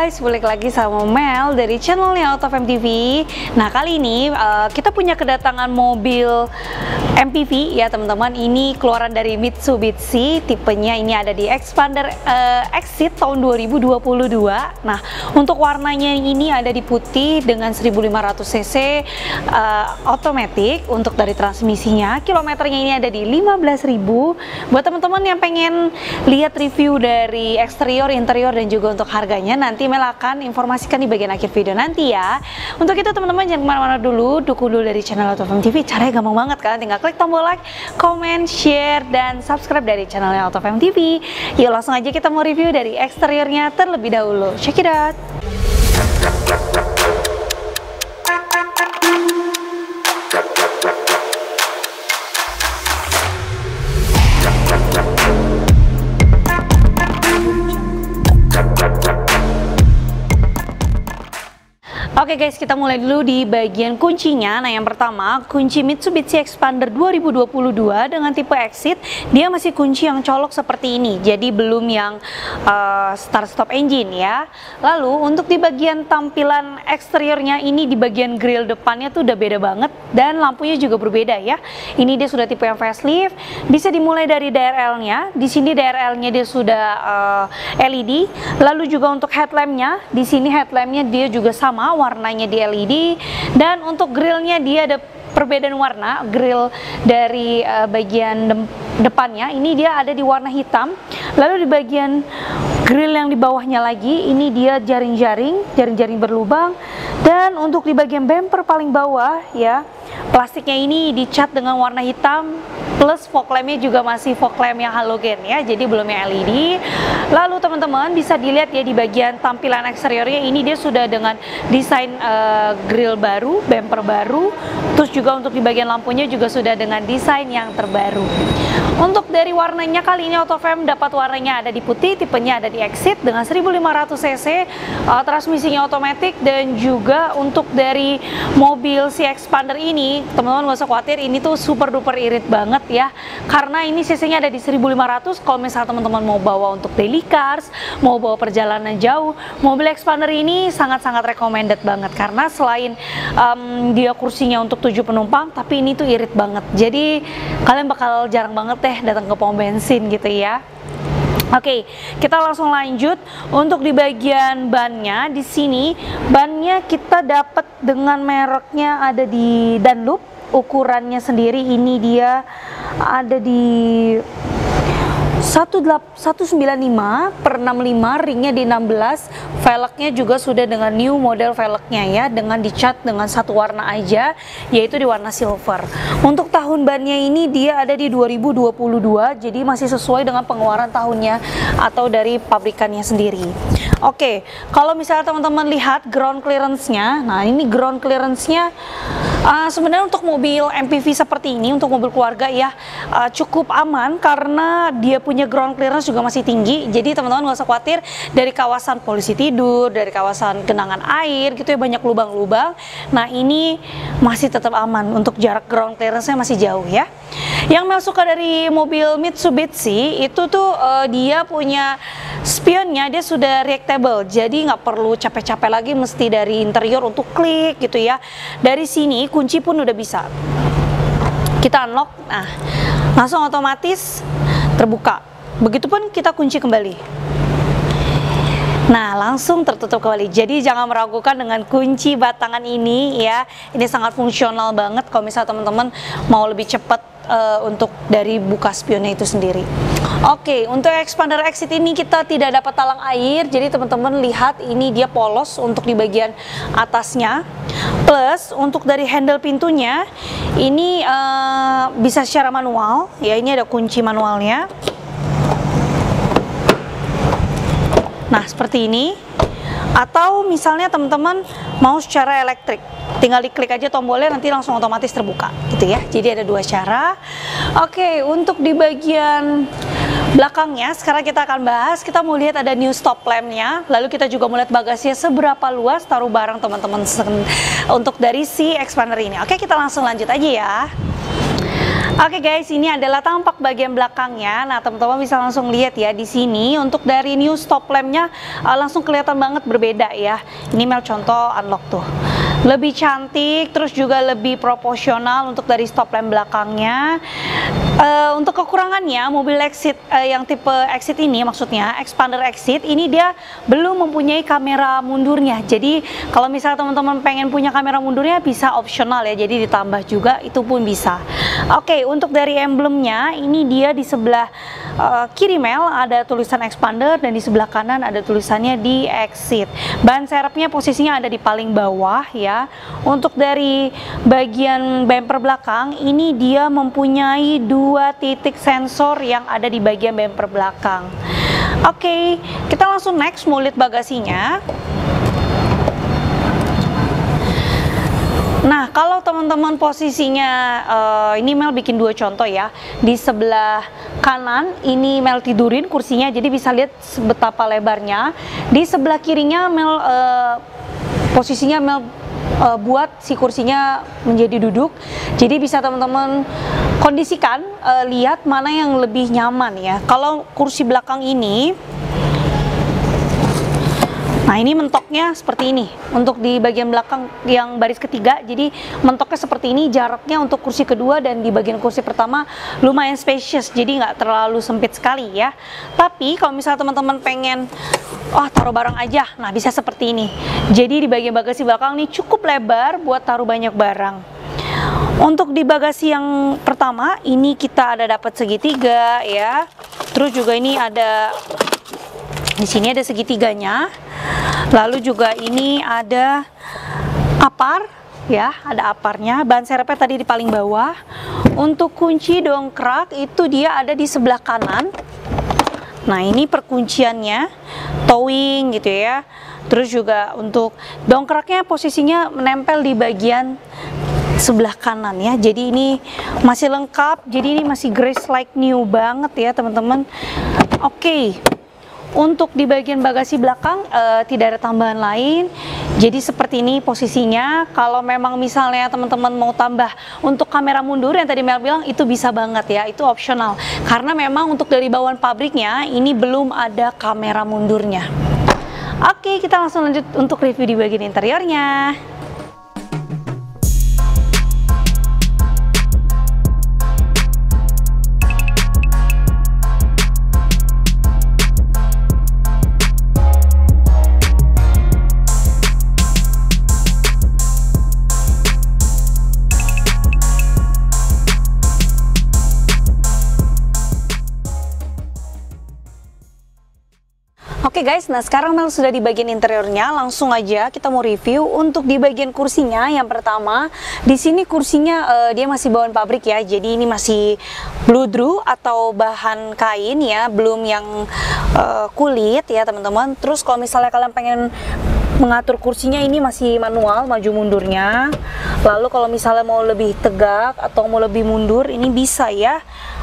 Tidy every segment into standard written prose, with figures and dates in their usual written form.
guys, balik lagi sama Mel dari channelnya AutoFM TV. Nah, kali ini kita punya kedatangan mobil MPV ya teman-teman. Ini keluaran dari Mitsubishi, tipenya ini ada di Xpander Exit tahun 2022. Nah, untuk warnanya ini ada di putih dengan 1500 cc otomatis. Untuk dari transmisinya, kilometernya ini ada di 15.000. Buat teman-teman yang pengen lihat review dari eksterior, interior, dan juga untuk harganya, nanti Mel akan informasikan di bagian akhir video nanti ya. Untuk itu teman-teman jangan kemana-mana dulu, dukung dulu dari channel AutoFM TV. Caranya gampang banget kan, tinggal klik tombol like, comment, share, dan subscribe dari channelnya AutoFM TV. Yuk langsung aja kita mau review dari eksteriornya terlebih dahulu. Check it out. Oke guys, kita mulai dulu di bagian kuncinya. Nah, yang pertama, kunci Mitsubishi Xpander 2022 dengan tipe Exit. Dia masih kunci yang colok seperti ini, jadi belum yang start stop engine ya. Lalu untuk di bagian tampilan eksteriornya ini, di bagian grill depannya tuh udah beda banget, dan lampunya juga berbeda ya. Ini dia sudah tipe yang facelift. Bisa dimulai dari DRL-nya. Di sini DRL-nya dia sudah LED. Lalu juga untuk headlampnya, di sini headlampnya dia juga sama, warnanya di LED, dan untuk grillnya dia ada perbedaan warna. Grill dari bagian depannya ini dia ada di warna hitam, lalu di bagian grill yang di bawahnya lagi ini dia jaring-jaring berlubang, dan untuk di bagian bumper paling bawah ya, plastiknya ini dicat dengan warna hitam, plus fog lampnya juga masih fog lamp yang halogen ya, jadi belum yang LED. Lalu teman-teman bisa dilihat ya di bagian tampilan eksteriornya ini dia sudah dengan desain grill baru, bumper baru, terus juga untuk di bagian lampunya juga sudah dengan desain yang terbaru. Untuk dari warnanya, kali ini AutoFM dapat warnanya ada di putih, tipenya ada di Exit dengan 1500 cc, transmisinya otomatis, dan juga untuk dari mobil si Xpander ini teman-teman gak usah khawatir, ini tuh super duper irit banget ya, karena ini cc-nya ada di 1500. Kalau misalnya teman-teman mau bawa untuk daily cars, mau bawa perjalanan jauh, mobil Xpander ini sangat-sangat recommended banget, karena selain dia kursinya untuk 7 penumpang, tapi ini tuh irit banget, jadi kalian bakal jarang banget deh datang ke pom bensin gitu ya. Oke, kita langsung lanjut. Untuk di bagian bannya, di sini bannya kita dapat dengan mereknya ada di Dunlop. Ukurannya sendiri ini dia ada di 195 per 65, ringnya di 16, velgnya juga sudah dengan new model velgnya ya, dengan dicat dengan satu warna aja, yaitu di warna silver. Untuk tahun bannya ini dia ada di 2022, jadi masih sesuai dengan pengeluaran tahunnya atau dari pabrikannya sendiri. Oke, kalau misalnya teman-teman lihat ground clearance-nya, nah ini ground clearance-nya sebenarnya untuk mobil MPV seperti ini, untuk mobil keluarga ya, cukup aman karena dia punya ground clearance juga masih tinggi. Jadi teman-teman nggak usah khawatir dari kawasan polisi tidur, dari kawasan genangan air gitu ya, banyak lubang-lubang. Nah, ini masih tetap aman, untuk jarak ground clearance-nya masih jauh ya. Yang Mel suka dari mobil Mitsubishi itu tuh dia punya spionnya, dia sudah reactable, jadi nggak perlu capek-capek lagi mesti dari interior untuk klik gitu ya. Dari sini kunci pun udah bisa kita unlock, nah langsung otomatis terbuka. Begitupun kita kunci kembali, nah langsung tertutup kembali. Jadi jangan meragukan dengan kunci batangan ini ya, ini sangat fungsional banget kalau misalnya teman-teman mau lebih cepat untuk dari buka spionnya itu sendiri. Oke, untuk Xpander Exit ini kita tidak dapat talang air, jadi teman-teman lihat ini dia polos untuk di bagian atasnya. Plus untuk dari handle pintunya ini bisa secara manual ya, ini ada kunci manualnya. Nah, seperti ini. Atau misalnya teman-teman mau secara elektrik, tinggal diklik aja tombolnya, nanti langsung otomatis terbuka gitu ya. Jadi ada dua cara. Oke, untuk di bagian belakangnya sekarang kita akan bahas. Kita mau lihat ada new stop lampnya, lalu kita juga mau lihat bagasinya seberapa luas taruh barang teman-teman untuk dari si Xpander ini. Oke, kita langsung lanjut aja ya. Oke guys, ini adalah tampak bagian belakangnya. Nah, teman-teman bisa langsung lihat ya di sini. Untuk dari new stop lampnya langsung kelihatan banget berbeda ya. Ini Mel contoh unlock tuh. Lebih cantik, terus juga lebih proporsional untuk dari stop lamp belakangnya. Untuk kekurangannya, mobil exit yang tipe exit ini, maksudnya expander exit ini, dia belum mempunyai kamera mundurnya. Jadi kalau misalnya teman-teman pengen punya kamera mundurnya bisa opsional ya, jadi ditambah juga, itu pun bisa. Oke, untuk dari emblemnya ini dia di sebelah kiri Mel ada tulisan expander dan di sebelah kanan ada tulisannya di exit. Ban serepnya posisinya ada di paling bawah ya. Untuk dari bagian bumper belakang ini dia mempunyai 2 titik sensor yang ada di bagian bumper belakang. Oke, kita langsung next mau lihat bagasinya. Nah, kalau teman-teman posisinya ini Mel bikin 2 contoh ya. Di sebelah kanan ini Mel tidurin kursinya, jadi bisa lihat betapa lebarnya. Di sebelah kirinya Mel posisinya Mel buat si kursinya menjadi duduk. Jadi bisa teman-teman kondisikan, lihat mana yang lebih nyaman ya. Kalau kursi belakang ini, nah ini mentoknya seperti ini untuk di bagian belakang yang baris ketiga, jadi mentoknya seperti ini. Jaraknya untuk kursi kedua dan di bagian kursi pertama lumayan spacious, jadi nggak terlalu sempit sekali ya. Tapi kalau misalnya teman-teman pengen taruh barang aja, nah bisa seperti ini. Jadi di bagian bagasi belakang ini cukup lebar buat taruh banyak barang. Untuk di bagasi yang pertama ini kita ada dapat segitiga ya, terus juga ini ada di sini ada segitiganya. Lalu juga ini ada apar ya, ada aparnya. Ban serepnya tadi di paling bawah. Untuk kunci dongkrak itu dia ada di sebelah kanan. Nah, ini perkunciannya towing gitu ya. Terus juga untuk dongkraknya posisinya menempel di bagian sebelah kanan ya. Jadi ini masih lengkap. Jadi ini masih grace like new banget ya, teman-teman. Oke. Untuk di bagian bagasi belakang tidak ada tambahan lain. Jadi seperti ini posisinya. Kalau memang misalnya teman-teman mau tambah untuk kamera mundur yang tadi Mel bilang, itu bisa banget ya, itu opsional. Karena memang untuk dari bawaan pabriknya ini belum ada kamera mundurnya. Oke, kita langsung lanjut untuk review di bagian interiornya. Oke guys, nah sekarang Mel sudah di bagian interiornya, langsung aja kita mau review. Untuk di bagian kursinya, yang pertama di sini kursinya dia masih bawaan pabrik ya, jadi ini masih bludru atau bahan kain ya, belum yang kulit ya teman-teman. Terus kalau misalnya kalian pengen mengatur kursinya, ini masih manual maju mundurnya. Lalu kalau misalnya mau lebih tegak atau mau lebih mundur, ini bisa ya.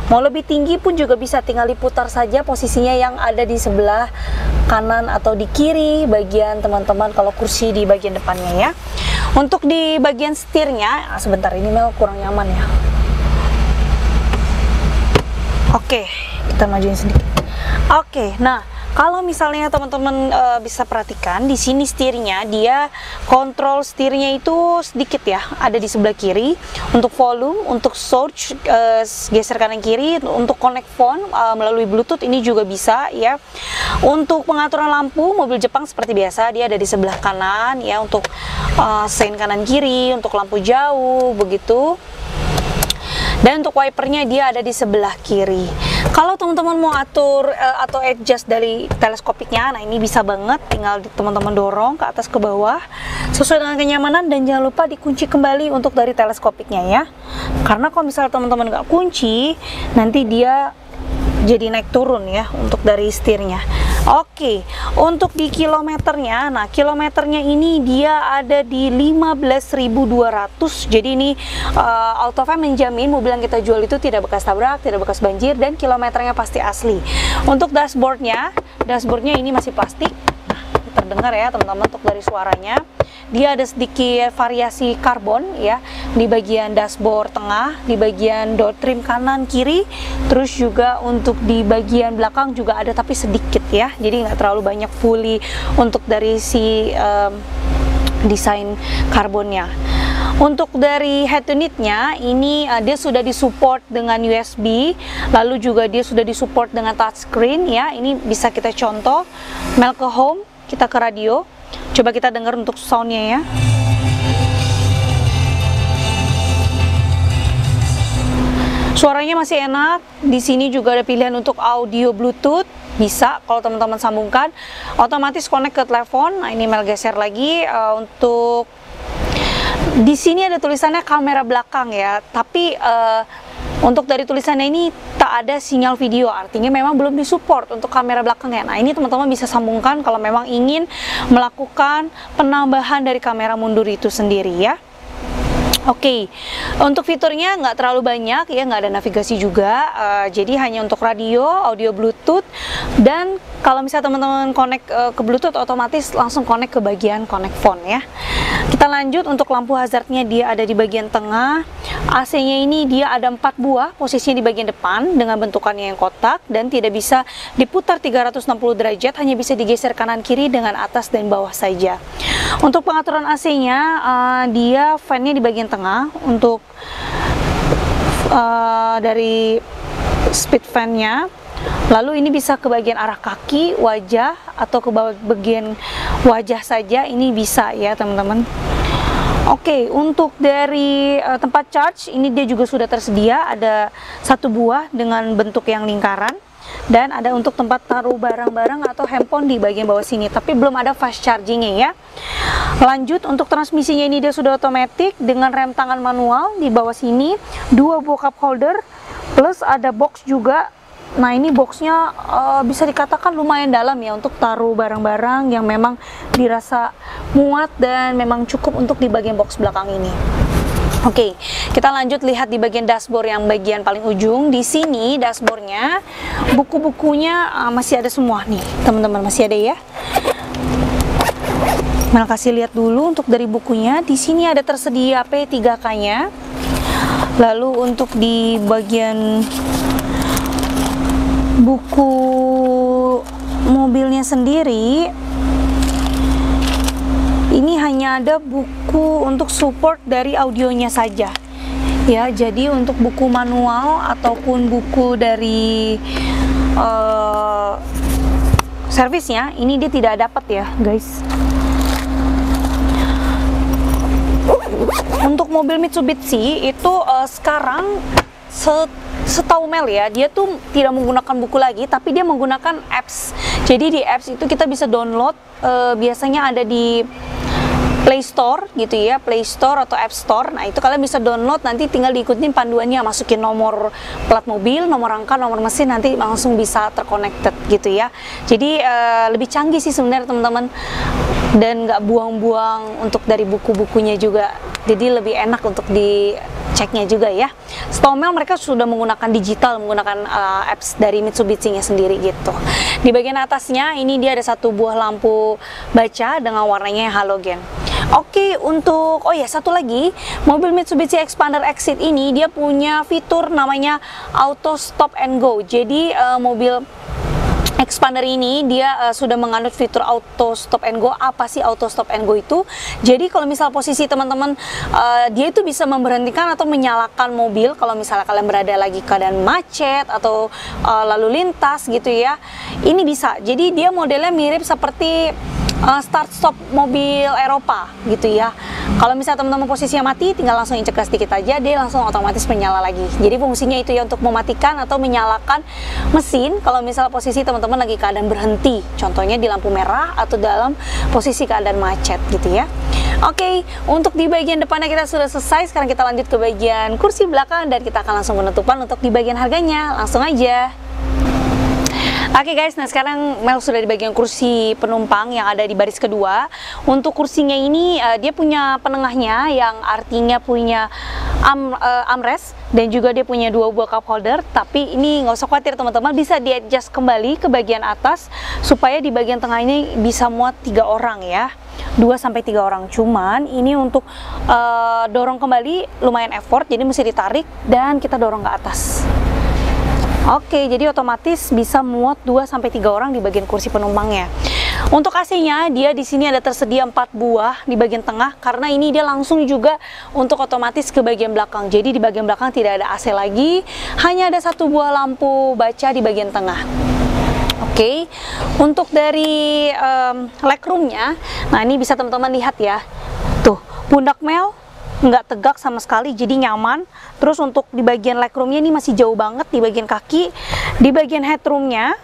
Mau lebih tinggi pun juga bisa, tinggal diputar saja posisinya yang ada di sebelah kanan atau di kiri bagian teman-teman kalau kursi di bagian depannya ya. Untuk di bagian setirnya, sebentar ini Mel kurang nyaman ya. Oke, kita majuin sedikit. Oke, nah kalau misalnya teman-teman bisa perhatikan di sini setirnya, dia kontrol setirnya itu sedikit ya, ada di sebelah kiri. Untuk volume, untuk search geser kanan kiri, untuk connect phone melalui Bluetooth ini juga bisa ya. Untuk pengaturan lampu mobil Jepang seperti biasa dia ada di sebelah kanan ya, untuk sein kanan kiri, untuk lampu jauh begitu. Dan untuk wipernya dia ada di sebelah kiri. Kalau teman-teman mau atur atau adjust dari teleskopiknya, nah ini bisa banget, tinggal teman-teman dorong ke atas ke bawah sesuai dengan kenyamanan, dan jangan lupa dikunci kembali untuk dari teleskopiknya ya. Karena kalau misalnya teman-teman nggak kunci, nanti dia jadi naik turun ya untuk dari setirnya. Oke, untuk di kilometernya, nah kilometernya ini dia ada di 15.200. Jadi ini Autofam menjamin mobil yang kita jual itu tidak bekas tabrak, tidak bekas banjir, dan kilometernya pasti asli. Untuk dashboardnya ini masih plastik. terdengar ya teman-teman untuk dari suaranya. Dia ada sedikit variasi karbon ya di bagian dashboard tengah, di bagian door trim kanan kiri, terus juga untuk di bagian belakang juga ada tapi sedikit ya, jadi nggak terlalu banyak fully untuk dari si desain karbonnya. Untuk dari head unitnya ini dia sudah disupport dengan USB, lalu juga dia sudah disupport dengan touchscreen ya. Ini bisa kita contoh, mel ke home, kita ke radio. Coba kita dengar untuk soundnya ya. Suaranya masih enak. Di sini juga ada pilihan untuk audio Bluetooth. Bisa kalau teman-teman sambungkan, otomatis connect ke telepon. Nah, ini Mel geser lagi untuk di sini ada tulisannya kamera belakang ya, tapi untuk dari tulisannya ini tak ada sinyal video, artinya memang belum disupport untuk kamera belakangnya. Nah, ini teman-teman bisa sambungkan kalau memang ingin melakukan penambahan dari kamera mundur itu sendiri ya. Oke, untuk fiturnya nggak terlalu banyak ya, nggak ada navigasi juga, jadi hanya untuk radio, audio Bluetooth, dan kalau misalnya teman-teman connect ke Bluetooth otomatis langsung connect ke bagian connect phone ya. Kita lanjut untuk lampu hazardnya, dia ada di bagian tengah. AC-nya ini dia ada 4 buah, posisinya di bagian depan dengan bentukannya yang kotak dan tidak bisa diputar 360 derajat, hanya bisa digeser kanan kiri dengan atas dan bawah saja. Untuk pengaturan AC-nya, dia fan-nya di bagian tengah. Untuk dari speed fan-nya, lalu ini bisa ke bagian arah kaki, wajah, atau ke bagian wajah saja, ini bisa ya teman-teman. Oke, untuk dari tempat charge ini dia juga sudah tersedia, ada 1 buah dengan bentuk yang lingkaran, dan ada untuk tempat taruh barang-barang atau handphone di bagian bawah sini, tapi belum ada fast chargingnya ya. Lanjut untuk transmisinya, ini dia sudah otomatis dengan rem tangan manual di bawah sini, 2 buah cup holder, plus ada box juga. Nah, ini boxnya bisa dikatakan lumayan dalam ya untuk taruh barang-barang yang memang dirasa muat dan memang cukup untuk di bagian box belakang ini. Oke, kita lanjut lihat di bagian dashboard yang bagian paling ujung. Di sini dashboardnya, buku-bukunya masih ada semua nih teman-teman, masih ada ya. Mel kasih lihat dulu untuk dari bukunya. Di sini ada tersedia P3K-nya. Lalu untuk di bagian buku mobilnya sendiri, ini hanya ada buku untuk support dari audionya saja ya. Jadi untuk buku manual ataupun buku dari servisnya ini dia tidak dapat ya guys. Untuk mobil Mitsubishi itu sekarang setahu Mel ya, dia tuh tidak menggunakan buku lagi, tapi dia menggunakan apps. Jadi di apps itu kita bisa download, biasanya ada di Play Store gitu ya, Play Store atau App Store. Nah, itu kalian bisa download, nanti tinggal diikutin panduannya, masukin nomor plat mobil, nomor rangka, nomor mesin, nanti langsung bisa terconnected gitu ya. Jadi lebih canggih sih sebenarnya teman-teman, dan nggak buang-buang untuk dari buku-bukunya juga, jadi lebih enak untuk diceknya juga ya. Stomel mereka sudah menggunakan digital, menggunakan apps dari Mitsubishi-nya sendiri gitu. Di bagian atasnya ini dia ada 1 buah lampu baca dengan warnanya halogen. Oke, untuk satu lagi, mobil Mitsubishi Expander Exit ini dia punya fitur namanya Auto Stop and Go. Jadi mobil Expander ini dia sudah menganut fitur Auto Stop and Go. Apa sih Auto Stop and Go itu? Jadi kalau misal posisi teman-teman, dia itu bisa memberhentikan atau menyalakan mobil kalau misalnya kalian berada lagi keadaan macet atau lalu lintas gitu ya. Ini bisa. Jadi dia modelnya mirip seperti start stop mobil Eropa gitu ya. Kalau misalnya teman-teman posisinya mati, tinggal langsung injek gas sedikit aja, dia langsung otomatis menyala lagi. Jadi fungsinya itu ya, untuk mematikan atau menyalakan mesin kalau misalnya posisi teman-teman lagi keadaan berhenti, contohnya di lampu merah atau dalam posisi keadaan macet gitu ya. Oke, untuk di bagian depannya kita sudah selesai. Sekarang kita lanjut ke bagian kursi belakang dan kita akan langsung penutupan untuk di bagian harganya. Langsung aja. Oke guys, nah sekarang Mel sudah di bagian kursi penumpang yang ada di baris kedua. Untuk kursinya ini dia punya penengahnya yang artinya punya armrest, dan juga dia punya 2 buah cup holder. Tapi ini nggak usah khawatir teman-teman, bisa di adjust kembali ke bagian atas supaya di bagian tengah ini bisa muat 3 orang ya, 2-3 orang. Cuman ini untuk dorong kembali lumayan effort, jadi mesti ditarik dan kita dorong ke atas. Oke, jadi otomatis bisa muat 2-3 orang di bagian kursi penumpangnya. Untuk AC-nya, dia di sini ada tersedia 4 buah di bagian tengah, karena ini dia langsung juga untuk otomatis ke bagian belakang. Jadi di bagian belakang tidak ada AC lagi, hanya ada 1 buah lampu baca di bagian tengah. Oke, untuk dari legroomnya, nah ini bisa teman-teman lihat ya, tuh pundak Mel nggak tegak sama sekali, jadi nyaman. Terus untuk di bagian legroomnya ini masih jauh banget di bagian kaki. Di bagian headroomnya,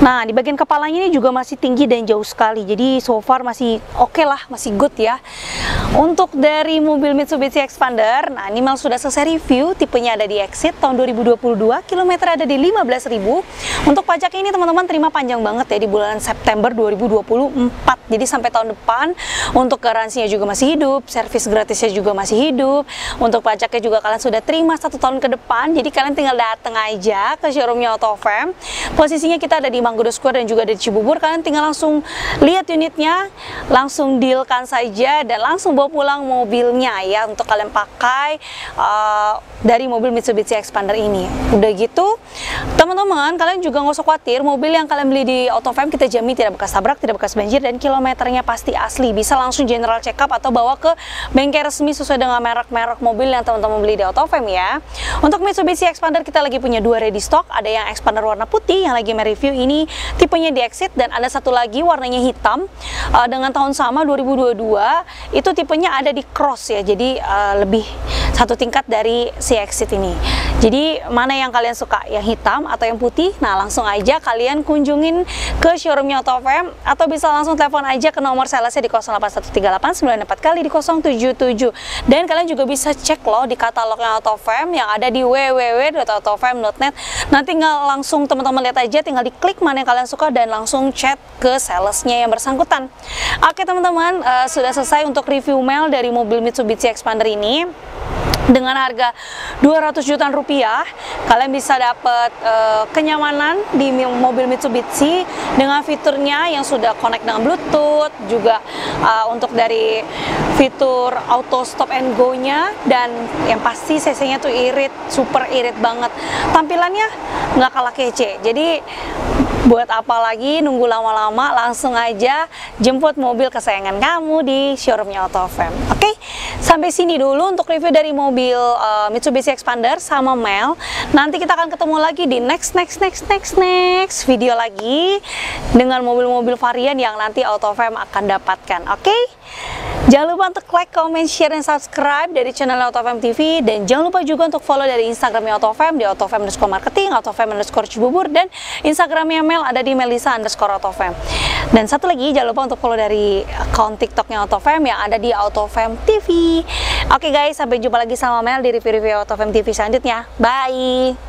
nah di bagian kepalanya ini juga masih tinggi dan jauh sekali, jadi so far masih oke lah, masih good ya. Untuk dari mobil Mitsubishi Expander, nah ini Mel sudah selesai review, tipenya ada di Exit tahun 2022, kilometer ada di 15.000. Untuk pajaknya ini teman-teman terima panjang banget ya, di bulan September 2024, jadi sampai tahun depan. Untuk garansinya juga masih hidup, servis gratisnya juga masih hidup. Untuk pajaknya juga kalian sudah terima 1 tahun ke depan, jadi kalian tinggal datang aja ke showroomnya AutoFam. Posisinya kita ada di Manggodo Square dan juga ada di Cibubur. Kalian tinggal langsung lihat unitnya, langsung dealkan saja dan langsung bawa pulang mobilnya ya, untuk kalian pakai dari mobil Mitsubishi Expander ini. Udah gitu teman-teman, kalian juga nggak usah khawatir, mobil yang kalian beli di AutoFam kita jamin tidak bekas tabrak, tidak bekas banjir, dan kilometernya pasti asli. Bisa langsung general check up atau bawa ke bengkel resmi sesuai dengan merek-merek mobil yang teman-teman beli di AutoFam ya. Untuk Mitsubishi Expander kita lagi punya 2 ready stock, ada yang Expander warna putih yang lagi mereview ini tipenya di Exit, dan ada satu lagi warnanya hitam dengan tahun sama 2022, itu tipenya ada di Cross ya, jadi lebih 1 tingkat dari si Exit ini. Jadi mana yang kalian suka, yang hitam atau yang putih? Nah langsung aja kalian kunjungin ke showroomnya AutoFam, atau bisa langsung telepon aja ke nomor salesnya di 08138 kali di 077. Dan kalian juga bisa cek loh di katalognya AutoFam yang ada di www.autofam.net. Nanti tinggal langsung teman-teman lihat aja, tinggal diklik mana yang kalian suka dan langsung chat ke salesnya yang bersangkutan. Oke teman-teman, sudah selesai untuk review Mel dari mobil Mitsubishi Expander ini. Dengan harga 200 jutaan rupiah, kalian bisa dapat kenyamanan di mobil Mitsubishi dengan fiturnya yang sudah connect dengan Bluetooth, juga untuk dari fitur auto stop and go nya, dan yang pasti cc-nya tuh irit, super irit banget. Tampilannya nggak kalah kece, jadi buat apa lagi nunggu lama-lama, langsung aja jemput mobil kesayangan kamu di showroomnya AutoFam. Oke, sampai sini dulu untuk review dari mobil Mitsubishi Expander sama Mel. Nanti kita akan ketemu lagi di next video lagi dengan mobil-mobil varian yang nanti AutoFam akan dapatkan. Oke? Jangan lupa untuk like, comment, share, dan subscribe dari channel AutoFam TV, dan jangan lupa juga untuk follow dari Instagramnya AutoFam di autofam_marketing, autofam_cibubur, dan Instagramnya Mel ada di melisa_autofam. Dan satu lagi, jangan lupa untuk follow dari account TikToknya AutoFam yang ada di AutoFam TV. Oke guys, sampai jumpa lagi sama Mel di review-review AutoFam TV selanjutnya. Bye!